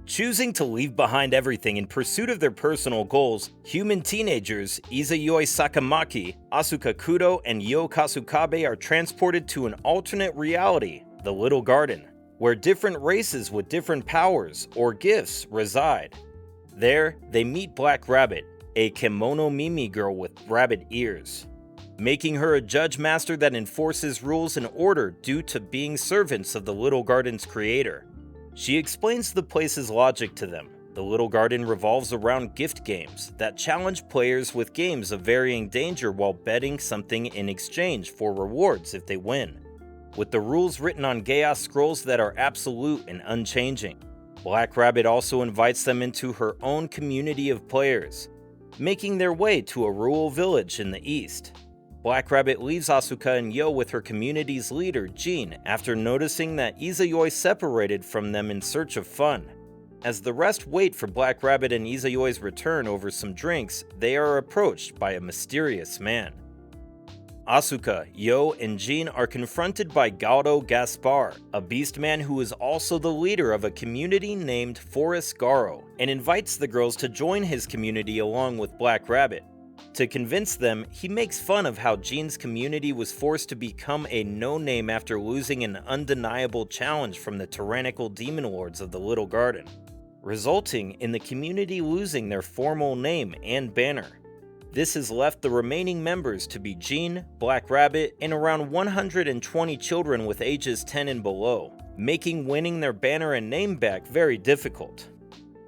Choosing to leave behind everything in pursuit of their personal goals, human teenagers Izayoi Sakamaki, Asuka Kudo, and Yo Kasukabe are transported to an alternate reality, the Little Garden, where different races with different powers or gifts reside. There, they meet Black Rabbit, a kimono Mimi girl with rabbit ears, making her a judge master that enforces rules and order due to being servants of the Little Garden's creator. She explains the place's logic to them. The Little Garden revolves around gift games that challenge players with games of varying danger while betting something in exchange for rewards if they win, with the rules written on Chaos scrolls that are absolute and unchanging. Black Rabbit also invites them into her own community of players, making their way to a rural village in the east. Black Rabbit leaves Asuka and Yo with her community's leader, Jean, after noticing that Izayoi separated from them in search of fun. As the rest wait for Black Rabbit and Izayoi's return over some drinks, they are approached by a mysterious man. Asuka, Yo, and Jean are confronted by Gaudo Gaspar, a beast man who is also the leader of a community named Forest Garo, and invites the girls to join his community along with Black Rabbit. To convince them, he makes fun of how Jean's community was forced to become a no-name after losing an undeniable challenge from the tyrannical demon lords of the Little Garden, resulting in the community losing their formal name and banner. This has left the remaining members to be Jean, Black Rabbit, and around 120 children with ages 10 and below, making winning their banner and name back very difficult.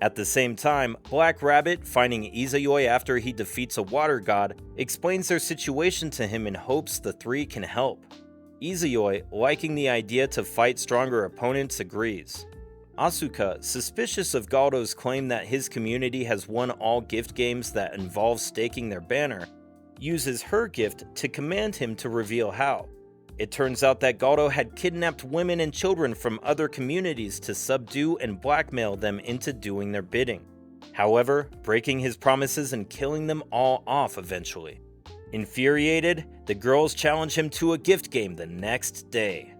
At the same time, Black Rabbit, finding Izayoi after he defeats a water god, explains their situation to him in hopes the three can help. Izayoi, liking the idea to fight stronger opponents, agrees. Asuka, suspicious of Galdo's claim that his community has won all gift games that involve staking their banner, uses her gift to command him to reveal how. It turns out that Galdo had kidnapped women and children from other communities to subdue and blackmail them into doing their bidding, however, breaking his promises and killing them all off eventually. Infuriated, the girls challenge him to a gift game the next day.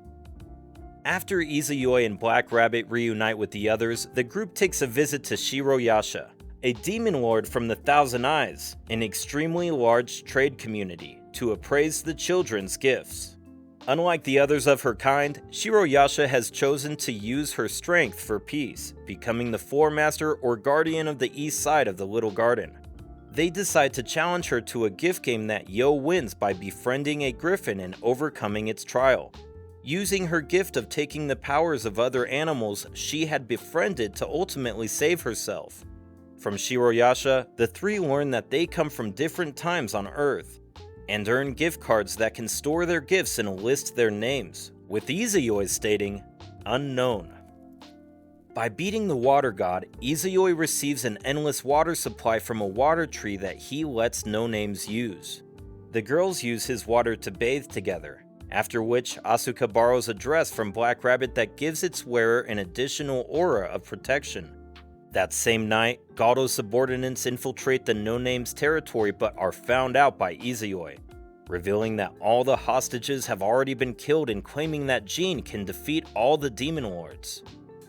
After Izayoi and Black Rabbit reunite with the others, the group takes a visit to Shiroyasha, a demon lord from the Thousand Eyes, an extremely large trade community, to appraise the children's gifts. Unlike the others of her kind, Shiroyasha has chosen to use her strength for peace, becoming the floor master or guardian of the east side of the Little Garden. They decide to challenge her to a gift game that Yo wins by befriending a griffin and overcoming its trial. Using her gift of taking the powers of other animals she had befriended to ultimately save herself. From Shiroyasha, the three learn that they come from different times on Earth, and earn gift cards that can store their gifts and list their names, with Izayoi stating, "Unknown." By beating the water god, Izayoi receives an endless water supply from a water tree that he lets no-names use. The girls use his water to bathe together, after which Asuka borrows a dress from Black Rabbit that gives its wearer an additional aura of protection. That same night, Galdo's subordinates infiltrate the No-Name's territory but are found out by Izayoi, revealing that all the hostages have already been killed and claiming that Jean can defeat all the demon lords.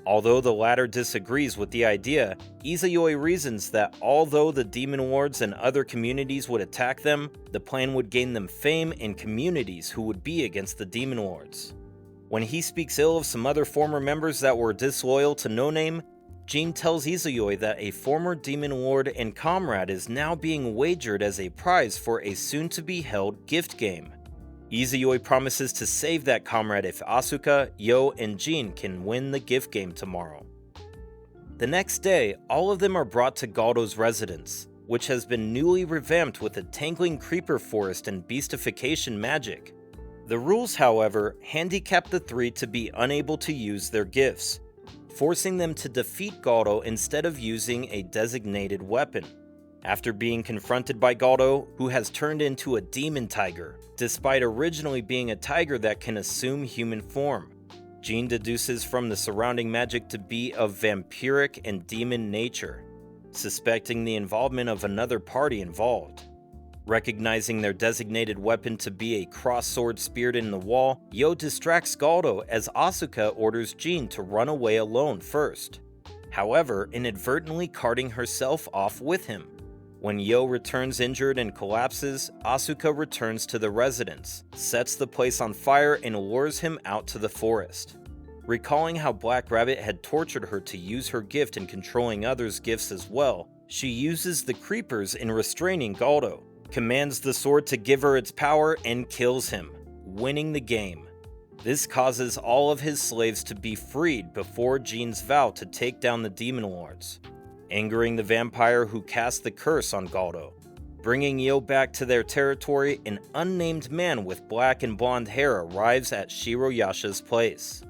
Although the latter disagrees with the idea, Izayoi reasons that although the demon lords and other communities would attack them, the plan would gain them fame and communities who would be against the demon lords. When he speaks ill of some other former members that were disloyal to No-Name, Jean tells Izayoi that a former demon lord and comrade is now being wagered as a prize for a soon-to-be-held gift game. Izayoi promises to save that comrade if Asuka, Yo, and Jean can win the gift game tomorrow. The next day, all of them are brought to Galdo's residence, which has been newly revamped with a tangling creeper forest and beastification magic. The rules, however, handicap the three to be unable to use their gifts, forcing them to defeat Galdo instead of using a designated weapon. After being confronted by Galdo, who has turned into a demon tiger, despite originally being a tiger that can assume human form, Jean deduces from the surrounding magic to be of vampiric and demon nature, suspecting the involvement of another party involved. Recognizing their designated weapon to be a cross-sword speared in the wall, Yo distracts Galdo as Asuka orders Jean to run away alone first. however, inadvertently carting herself off with him. When Yo returns injured and collapses, Asuka returns to the residence, sets the place on fire, and lures him out to the forest. Recalling how Black Rabbit had tortured her to use her gift in controlling others' gifts as well, she uses the creepers in restraining Galdo, commands the sword to give her its power, and kills him, winning the game. This causes all of his slaves to be freed before Jean's vow to take down the Demon Lords, angering the vampire who cast the curse on Galdo. Bringing Yo back to their territory, an unnamed man with black and blonde hair arrives at Shiroyasha's place.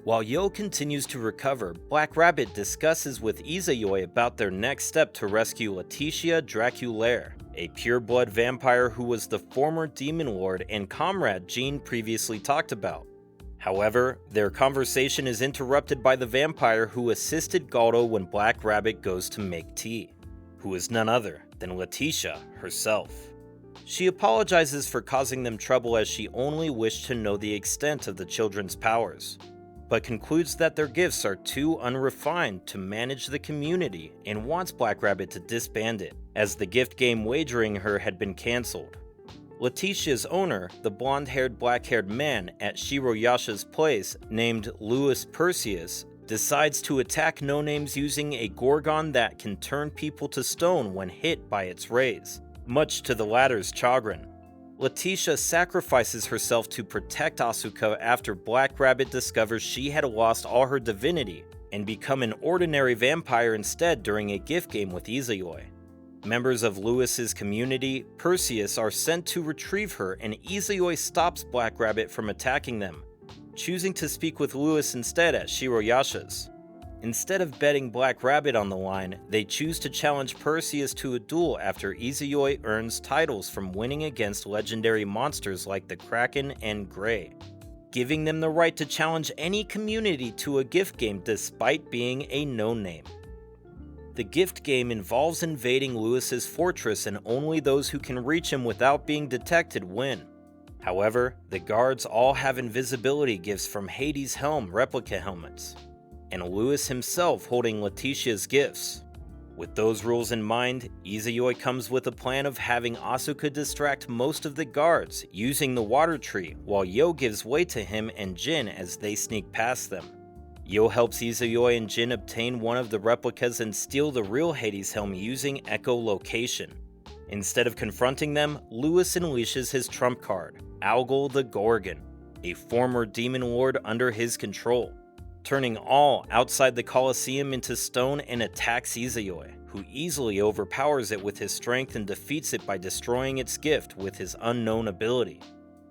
While Yo continues to recover, Black Rabbit discusses with Izayoi about their next step to rescue Letitia Draculaire, a pure-blood vampire who was the former Demon Lord and comrade Jean previously talked about. However, their conversation is interrupted by the vampire who assisted Galdo when Black Rabbit goes to make tea, who is none other than Letitia herself. She apologizes for causing them trouble as she only wished to know the extent of the children's powers, but concludes that their gifts are too unrefined to manage the community and wants Black Rabbit to disband it, as the gift game wagering her had been cancelled. Letitia's owner, the blonde-haired, black-haired man at Shiroyasha's place named Louis Perseus, decides to attack No-Names using a gorgon that can turn people to stone when hit by its rays, much to the latter's chagrin. Letitia sacrifices herself to protect Asuka after Black Rabbit discovers she had lost all her divinity and become an ordinary vampire instead during a gift game with Izayoi. Members of Louis's community, Perseus, are sent to retrieve her, and Izayoi stops Black Rabbit from attacking them, choosing to speak with Louis instead at Shiroyasha's. Instead of betting Black Rabbit on the line, they choose to challenge Perseus to a duel after Izayoi earns titles from winning against legendary monsters like the Kraken and Grey, giving them the right to challenge any community to a gift game despite being a no-name. The gift game involves invading Louis's fortress, and only those who can reach him without being detected win. However, the guards all have invisibility gifts from Hades' helm replica helmets, and Louis himself holding Letitia's gifts. With those rules in mind, Izayoi comes with a plan of having Asuka distract most of the guards using the water tree, while Yo gives way to him and Jin as they sneak past them. Yo helps Izayoi and Jin obtain one of the replicas and steal the real Hades helm using echolocation. Instead of confronting them, Louis unleashes his trump card, Algol the Gorgon, a former demon lord under his control, turning all outside the Colosseum into stone, and attacks Izayoi, who easily overpowers it with his strength and defeats it by destroying its gift with his unknown ability.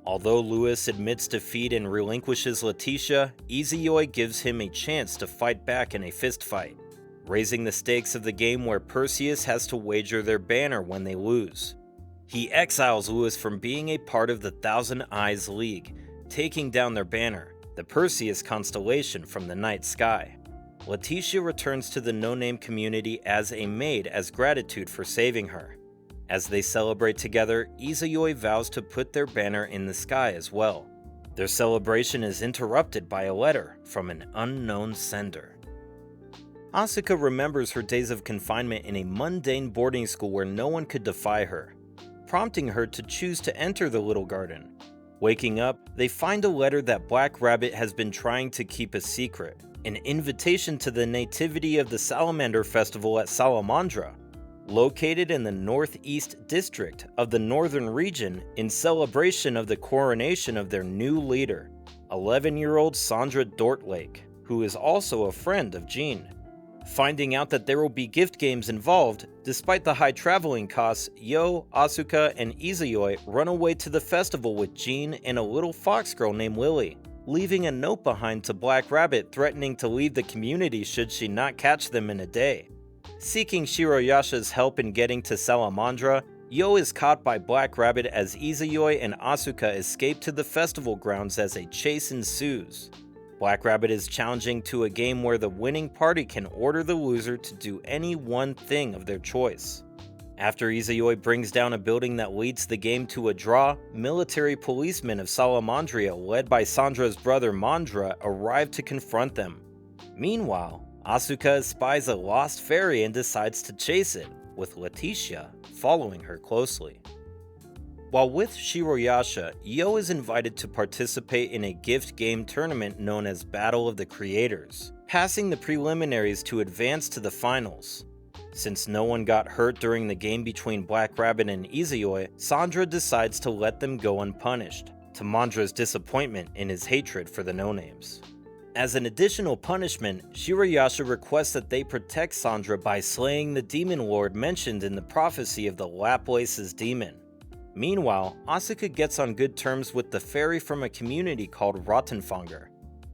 Although Louis admits defeat and relinquishes Letitia, Izayoi gives him a chance to fight back in a fistfight, raising the stakes of the game where Perseus has to wager their banner when they lose. He exiles Louis from being a part of the Thousand Eyes League, taking down their banner, the Perseus constellation, from the night sky. Letitia returns to the no-name community as a maid as gratitude for saving her. As they celebrate together, Izayoi vows to put their banner in the sky as well. Their celebration is interrupted by a letter from an unknown sender. Asuka remembers her days of confinement in a mundane boarding school where no one could defy her, prompting her to choose to enter the little garden. Waking up, they find a letter that Black Rabbit has been trying to keep a secret, an invitation to the nativity of the Salamander Festival at Salamandra, located in the northeast district of the northern region, in celebration of the coronation of their new leader, 11-year-old Sandra Dortlake, who is also a friend of Jean. Finding out that there will be gift games involved, despite the high traveling costs, Yo, Asuka, and Izayoi run away to the festival with Jean and a little fox girl named Lily, leaving a note behind to Black Rabbit threatening to leave the community should she not catch them in a day. Seeking Shiroyasha's help in getting to Salamandra, Yo is caught by Black Rabbit as Izayoi and Asuka escape to the festival grounds as a chase ensues. Black Rabbit is challenging to a game where the winning party can order the loser to do any one thing of their choice. After Izayoi brings down a building that leads the game to a draw, military policemen of Salamandria led by Sandra's brother Mandra arrive to confront them. Meanwhile, Asuka spies a lost fairy and decides to chase it, with Letitia following her closely. While with Shiroyasha, Yo is invited to participate in a gift game tournament known as Battle of the Creators, passing the preliminaries to advance to the finals. Since no one got hurt during the game between Black Rabbit and Izayoi, Sandra decides to let them go unpunished, to Mandra's disappointment in his hatred for the no-names. As an additional punishment, Shiroyasha requests that they protect Sandra by slaying the demon lord mentioned in the prophecy of the Laplace's demon. Meanwhile, Asuka gets on good terms with the fairy from a community called Rottenfanger,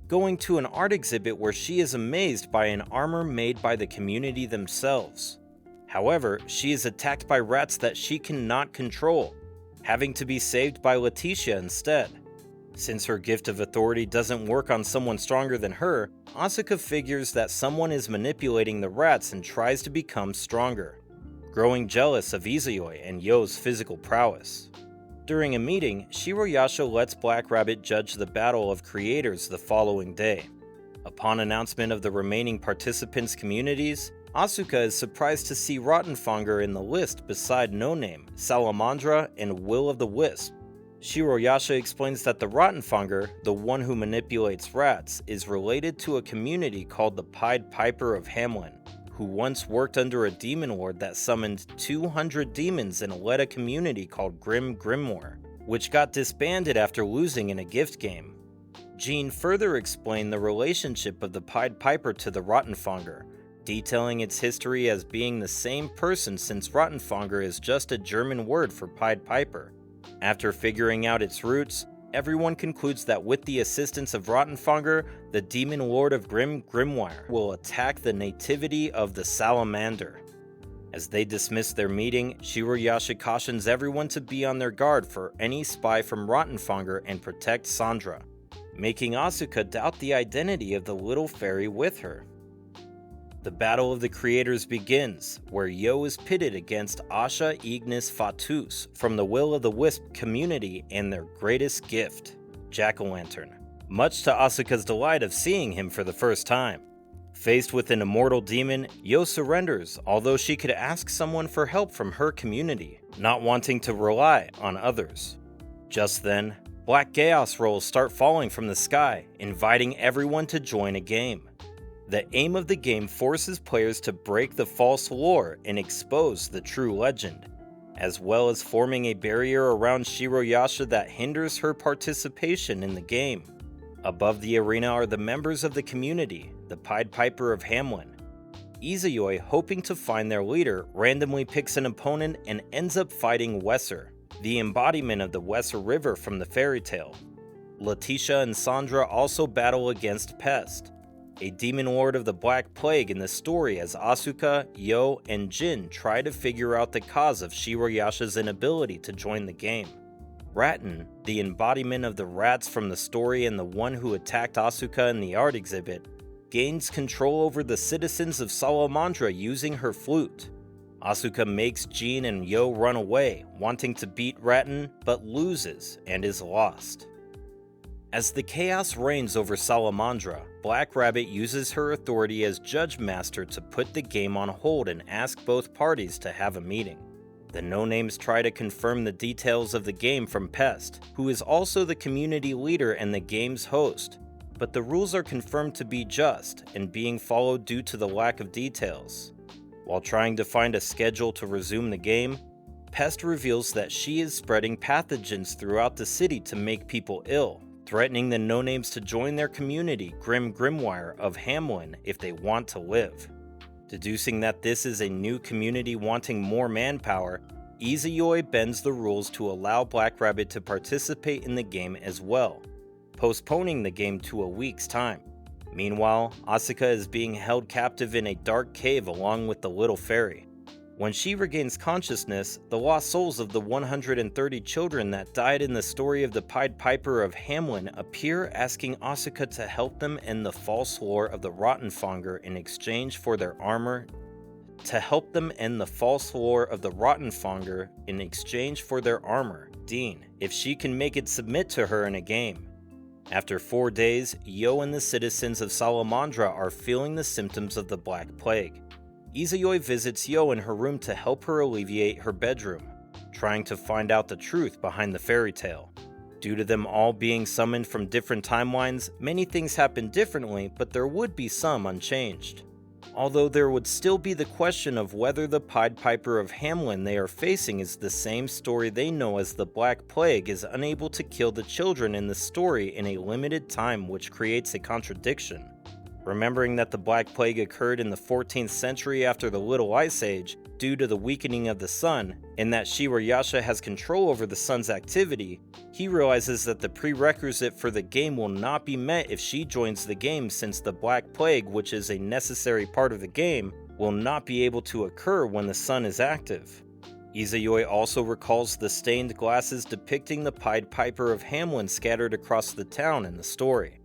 going to an art exhibit where she is amazed by an armor made by the community themselves. However, she is attacked by rats that she cannot control, having to be saved by Letitia instead. Since her gift of authority doesn't work on someone stronger than her, Asuka figures that someone is manipulating the rats and tries to become stronger, growing jealous of Izayoi and Yo's physical prowess. During a meeting, Shiroyasha lets Black Rabbit judge the Battle of Creators the following day. Upon announcement of the remaining participants' communities, Asuka is surprised to see Rottenfanger in the list beside No Name, Salamandra, and Will of the Wisp. Shiroyasha explains that the Rottenfanger, the one who manipulates rats, is related to a community called the Pied Piper of Hamlin, who once worked under a demon lord that summoned 200 demons and led a community called Grim Grimoire, which got disbanded after losing in a gift game. Jean further explained the relationship of the Pied Piper to the Rottenfanger, detailing its history as being the same person since Rottenfanger is just a German word for Pied Piper. After figuring out its roots, everyone concludes that with the assistance of Rottenfanger, the demon lord of Grim Grimoire will attack the nativity of the salamander. As they dismiss their meeting, Shiroyasha cautions everyone to be on their guard for any spy from Rottenfanger and protect Sandra, making Asuka doubt the identity of the little fairy with her. The Battle of the Creators begins, where Yo is pitted against Asha Ignis Fatus from the Will of the Wisp community and their greatest gift, Jack-o'-lantern, much to Asuka's delight of seeing him for the first time. Faced with an immortal demon, Yo surrenders, although she could ask someone for help from her community, not wanting to rely on others. Just then, black chaos rolls start falling from the sky, inviting everyone to join a game. The aim of the game forces players to break the false lore and expose the true legend, as well as forming a barrier around Shiroyasha that hinders her participation in the game. Above the arena are the members of the community, the Pied Piper of Hamlin. Izayoi, hoping to find their leader, randomly picks an opponent and ends up fighting Wesser, the embodiment of the Wesser River from the fairy tale. Letitia and Sandra also battle against Pest, a demon lord of the Black Plague in the story, as Asuka, Yo, and Jin try to figure out the cause of Shiroyasha's inability to join the game. Ratten, the embodiment of the rats from the story and the one who attacked Asuka in the art exhibit, gains control over the citizens of Salamandra using her flute. Asuka makes Jean and Yo run away, wanting to beat Ratten, but loses and is lost. As the chaos reigns over Salamandra, Black Rabbit uses her authority as Judge Master to put the game on hold and ask both parties to have a meeting. The no-names try to confirm the details of the game from Pest, who is also the community leader and the game's host, but the rules are confirmed to be just and being followed due to the lack of details. While trying to find a schedule to resume the game, Pest reveals that she is spreading pathogens throughout the city to make people ill, threatening the no-names to join their community, Grim Grimoire of Hamlin, if they want to live. Deducing that this is a new community wanting more manpower, Izayoi bends the rules to allow Black Rabbit to participate in the game as well, postponing the game to a week's time. Meanwhile, Asuka is being held captive in a dark cave along with the little fairy. When she regains consciousness, the lost souls of the 130 children that died in the story of the Pied Piper of Hamlin appear, asking Asuka to help them end the false lore of the Rottenfanger in exchange for their armor. Dean, if she can make it submit to her in a game. After 4 days, Yo and the citizens of Salamandra are feeling the symptoms of the Black Plague. Izayoi visits Yo in her room to help her alleviate her bedroom, trying to find out the truth behind the fairy tale. Due to them all being summoned from different timelines, many things happen differently, but there would be some unchanged. Although there would still be the question of whether the Pied Piper of Hamelin they are facing is the same story they know as the Black Plague is unable to kill the children in the story in a limited time, which creates a contradiction. Remembering that the Black Plague occurred in the 14th century after the Little Ice Age due to the weakening of the sun, and that Shirayasha has control over the sun's activity, he realizes that the prerequisite for the game will not be met if she joins the game, since the Black Plague, which is a necessary part of the game, will not be able to occur when the sun is active. Izayoi also recalls the stained glasses depicting the Pied Piper of Hamelin scattered across the town in the story.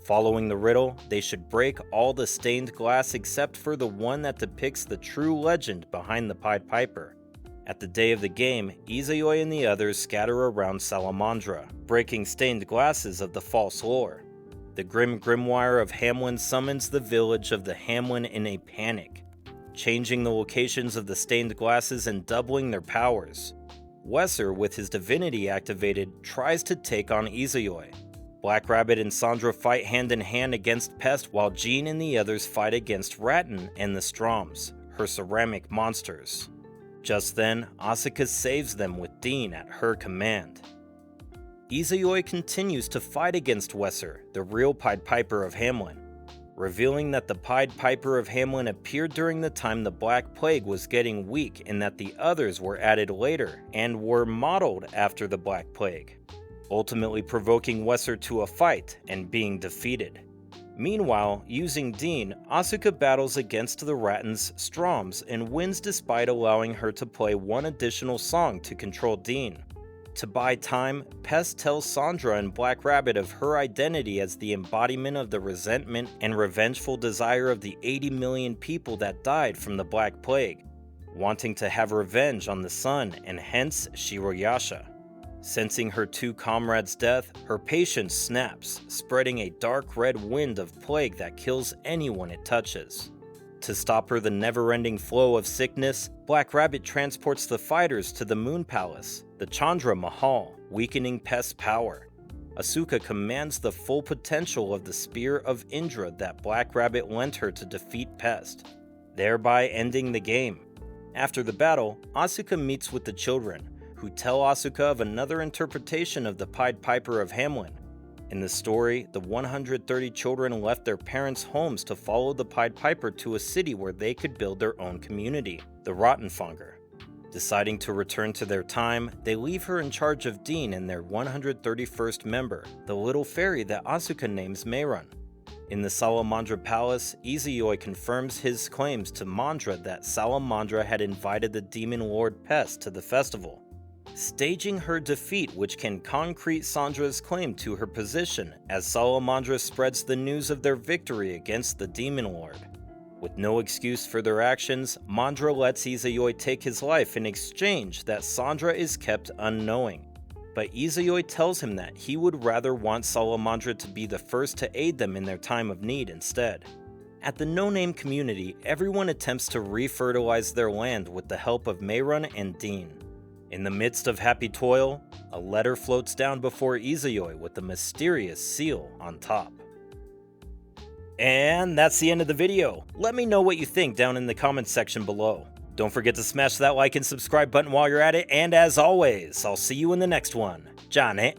Following the riddle, they should break all the stained glass except for the one that depicts the true legend behind the Pied Piper. At the day of the game, Izayoi and the others scatter around Salamandra, breaking stained glasses of the false lore. The Grim Grimoire of Hamelin summons the village of the Hamelin in a panic, changing the locations of the stained glasses and doubling their powers. Wesser, with his divinity activated, tries to take on Izayoi. Black Rabbit and Sandra fight hand in hand against Pest, while Jean and the others fight against Rattan and the Stroms, her ceramic monsters. Just then, Asuka saves them with Dean at her command. Izayoi continues to fight against Wesser, the real Pied Piper of Hamelin, revealing that the Pied Piper of Hamelin appeared during the time the Black Plague was getting weak and that the others were added later and were modeled after the Black Plague, ultimately provoking Wesser to a fight and being defeated. Meanwhile, using Dean, Asuka battles against the Rattan's Stroms and wins despite allowing her to play one additional song to control Dean. To buy time, Pest tells Sandra and Black Rabbit of her identity as the embodiment of the resentment and revengeful desire of the 80 million people that died from the Black Plague, wanting to have revenge on the sun and hence Shirayasha. Sensing her two comrades' death, her patience snaps, spreading a dark red wind of plague that kills anyone it touches. To stop her the never-ending flow of sickness, Black Rabbit transports the fighters to the Moon Palace, the Chandra Mahal, weakening Pest's power. Asuka commands the full potential of the Spear of Indra that Black Rabbit lent her to defeat Pest, thereby ending the game. After the battle, Asuka meets with the children, who tell Asuka of another interpretation of the Pied Piper of Hamelin. In the story, the 130 children left their parents' homes to follow the Pied Piper to a city where they could build their own community, the Rottenfanger. Deciding to return to their time, they leave her in charge of Dean and their 131st member, the little fairy that Asuka names Meiran. In the Salamandra Palace, Izayoi confirms his claims to Mandra that Salamandra had invited the demon lord Pest to the festival, staging her defeat, which can concrete Sandra's claim to her position as Salamandra spreads the news of their victory against the Demon Lord. With no excuse for their actions, Mandra lets Izayoi take his life in exchange that Sandra is kept unknowing. But Izayoi tells him that he would rather want Salamandra to be the first to aid them in their time of need instead. At the no-name community, everyone attempts to refertilize their land with the help of Meiran and Dean. In the midst of happy toil, a letter floats down before Izayoi with a mysterious seal on top. And that's the end of the video. Let me know what you think down in the comments section below. Don't forget to smash that like and subscribe button while you're at it, and as always, I'll see you in the next one. Ja ne.